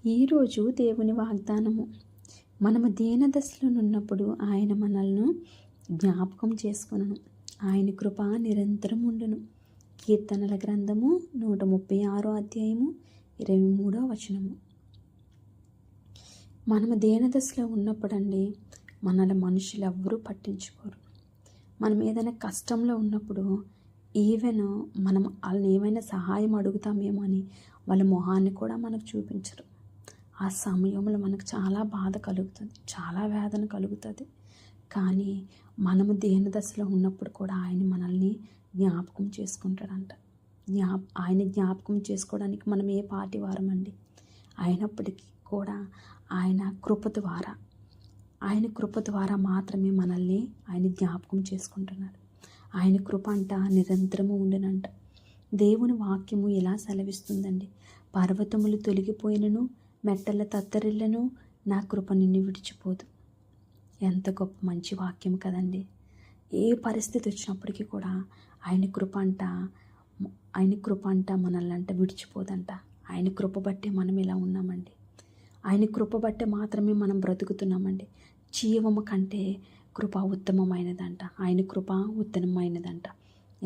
ఈరోజు దేవుని వాగ్దానము. మనము దీనదశలో ఉన్నప్పుడు ఆయన మనల్ని జ్ఞాపకం చేసుకొనును. ఆయన కృప నిరంతరం ఉండును. కీర్తనల గ్రంథము 136 అధ్యాయము 23వ వచనము. మనము దీనదశలో ఉన్నప్పుడండి మనల్ని మనుషులు ఎవ్వరూ పట్టించుకోరు. మనం ఏదైనా కష్టంలో ఉన్నప్పుడు ఈవెన్ మనం వాళ్ళని ఏమైనా సహాయం అడుగుతామేమో అని వాళ్ళ మొహాన్ని కూడా మనకు చూపించరు. ఆ సమయంలో మనకు చాలా బాధ కలుగుతుంది, చాలా వేదన కలుగుతుంది. కానీ మనము దీనదశలో ఉన్నప్పుడు కూడా ఆయన మనల్ని జ్ఞాపకం చేసుకుంటాడంట. ఆయన జ్ఞాపకం చేసుకోవడానికి మనం ఏ పాటి వారమండి. అయినప్పటికీ కూడా ఆయన కృప ద్వారా మాత్రమే మనల్ని ఆయన జ్ఞాపకం చేసుకుంటున్నాడు. ఆయన కృప అంట నిరంతరము ఉండునంట. దేవుని వాక్యము ఇలా సెలవిస్తుందండి. పర్వతములు తొలగిపోయినను, మెట్టల తత్తరిల్లను, నా కృప నిన్ను విడిచిపోదు. ఎంత గొప్ప మంచి వాక్యం కదండి. ఏ పరిస్థితి వచ్చినప్పటికీ కూడా ఆయన కృప అంట మనల్ని విడిచిపోదంట. ఆయన కృప బట్టే మనం ఇలా ఉన్నామండి. ఆయన కృప బట్టే మాత్రమే మనం బ్రతుకుతున్నామండి. జీవము కంటే కృప ఉత్తమమైనదంట. ఆయన కృప ఉత్తమమైనదంట.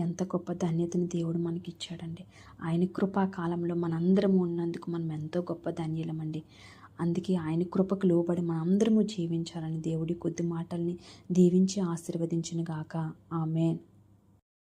ఎంత గొప్ప ధన్యతను దేవుడు మనకి ఇచ్చాడండి. ఆయన కృపా కాలంలో మనందరము ఉన్నందుకు మనం ఎంతో గొప్ప ధన్యులమండి. అందుకే ఆయన కృపకు లోబడి మనందరము జీవించాలని దేవుడి కొద్ది మాటల్ని దీవించి ఆశీర్వదించును గాక. ఆమేన్.